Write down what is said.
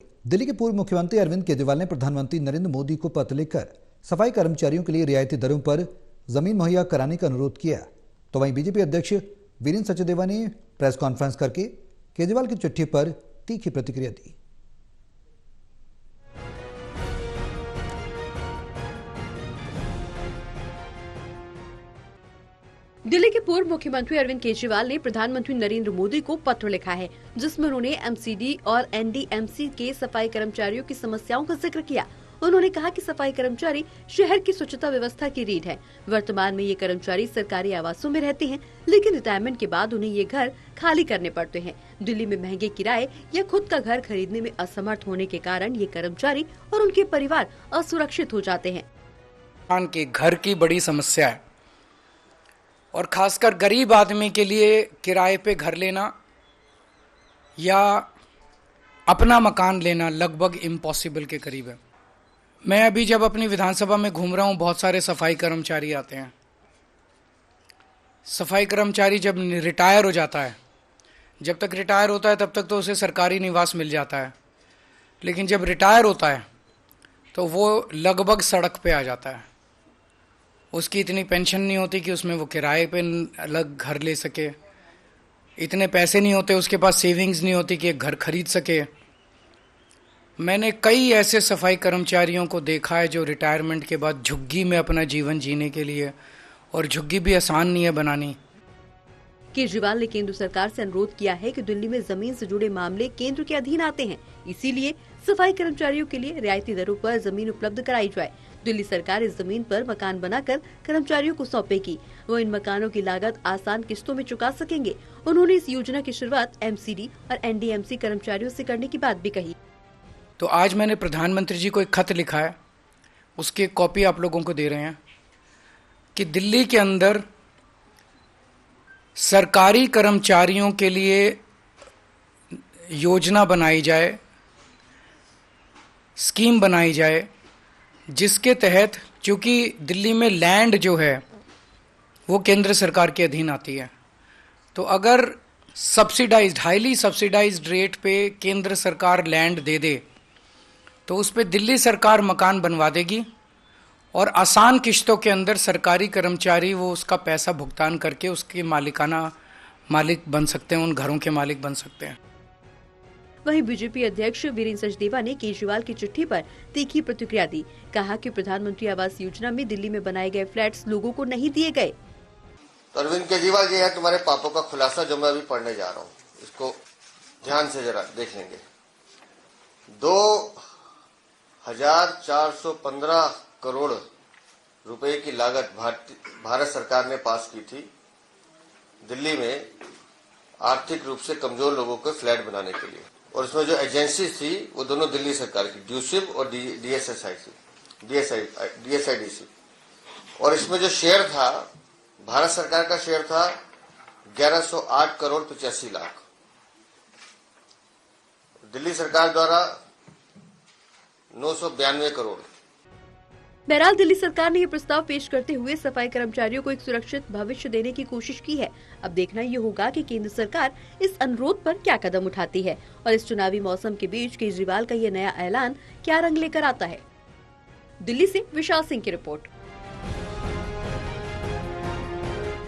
दिल्ली के पूर्व मुख्यमंत्री अरविंद केजरीवाल ने प्रधानमंत्री नरेंद्र मोदी को पत्र लिखकर सफाई कर्मचारियों के लिए रियायती दरों पर जमीन मुहैया कराने का अनुरोध किया। तो वहीं बीजेपी अध्यक्ष वीरेंद्र सचदेवा ने प्रेस कॉन्फ्रेंस करके केजरीवाल की चिट्ठी पर तीखी प्रतिक्रिया दी। दिल्ली के पूर्व मुख्यमंत्री अरविंद केजरीवाल ने प्रधानमंत्री नरेंद्र मोदी को पत्र लिखा है, जिसमें उन्होंने एमसीडी और एनडीएमसी के सफाई कर्मचारियों की समस्याओं का जिक्र किया। उन्होंने कहा कि सफाई कर्मचारी शहर की स्वच्छता व्यवस्था की रीढ़ है। वर्तमान में ये कर्मचारी सरकारी आवासों में रहते हैं, लेकिन रिटायरमेंट के बाद उन्हें ये घर खाली करने पड़ते हैं। दिल्ली में महंगे किराए या खुद का घर खरीदने में असमर्थ होने के कारण ये कर्मचारी और उनके परिवार असुरक्षित हो जाते हैं। के घर की बड़ी समस्या है और खासकर गरीब आदमी के लिए किराए पे घर लेना या अपना मकान लेना लगभग इम्पॉसिबल के करीब है। मैं अभी जब अपनी विधानसभा में घूम रहा हूँ, बहुत सारे सफाई कर्मचारी आते हैं। सफाई कर्मचारी जब रिटायर हो जाता है, जब तक रिटायर होता है तब तक तो उसे सरकारी निवास मिल जाता है, लेकिन जब रिटायर होता है तो वो लगभग सड़क पे आ जाता है। उसकी इतनी पेंशन नहीं होती कि उसमें वो किराए पे अलग घर ले सके, इतने पैसे नहीं होते, उसके पास सेविंग्स नहीं होती कि एक घर खरीद सके। मैंने कई ऐसे सफाई कर्मचारियों को देखा है जो रिटायरमेंट के बाद झुग्गी में अपना जीवन जीने के लिए, और झुग्गी भी आसान नहीं है बनानी। केजरीवाल ने केंद्र सरकार से अनुरोध किया है कि दिल्ली में जमीन से जुड़े मामले केंद्र के अधीन आते हैं, इसीलिए सफाई कर्मचारियों के लिए रियायती दरों पर जमीन उपलब्ध कराई जाए। दिल्ली सरकार इस जमीन पर मकान बनाकर कर्मचारियों को सौंपेगी। वो इन मकानों की लागत आसान किस्तों में चुका सकेंगे। उन्होंने इस योजना की शुरुआत एमसीडी और एनडीएमसी कर्मचारियों से करने की बात भी कही। तो आज मैंने प्रधानमंत्री जी को एक खत लिखा है, उसकी कॉपी आप लोगों को दे रहे हैं कि दिल्ली के अंदर सरकारी कर्मचारियों के लिए योजना बनाई जाए, स्कीम बनाई जाए, जिसके तहत, चूंकि दिल्ली में लैंड जो है वो केंद्र सरकार के अधीन आती है, तो अगर सब्सिडाइज्ड, हाईली सब्सिडाइज्ड रेट पे केंद्र सरकार लैंड दे दे तो उस पे दिल्ली सरकार मकान बनवा देगी और आसान किश्तों के अंदर सरकारी कर्मचारी वो उसका पैसा भुगतान करके उसके मालिक बन सकते हैं, उन घरों के मालिक बन सकते हैं। वहीं बीजेपी अध्यक्ष वीरेंद्र सचदेवा ने केजरीवाल की चिट्ठी पर तीखी प्रतिक्रिया दी। कहा कि प्रधानमंत्री आवास योजना में दिल्ली में बनाए गए फ्लैट्स लोगों को नहीं दिए गए। तो अरविंद केजरीवाल जी है तुम्हारे पापों का खुलासा जो मैं अभी पढ़ने जा रहा हूँ, इसको ध्यान से जरा देख लेंगे। 2415 करोड़ रुपए की लागत भारत सरकार ने पास की थी दिल्ली में आर्थिक रूप से कमजोर लोगों को फ्लैट बनाने के लिए, और इसमें जो एजेंसी थी वो दोनों दिल्ली सरकार की, ड्यूसिब और डीएसआईडीसी, और इसमें जो शेयर था, भारत सरकार का शेयर था 1108 करोड़ 85 लाख, दिल्ली सरकार द्वारा 992 करोड़। बहरहाल दिल्ली सरकार ने ये प्रस्ताव पेश करते हुए सफाई कर्मचारियों को एक सुरक्षित भविष्य देने की कोशिश की है। अब देखना ये होगा कि केंद्र सरकार इस अनुरोध पर क्या कदम उठाती है और इस चुनावी मौसम के बीच केजरीवाल का ये नया ऐलान क्या रंग लेकर आता है। दिल्ली से विशाल सिंह की रिपोर्ट।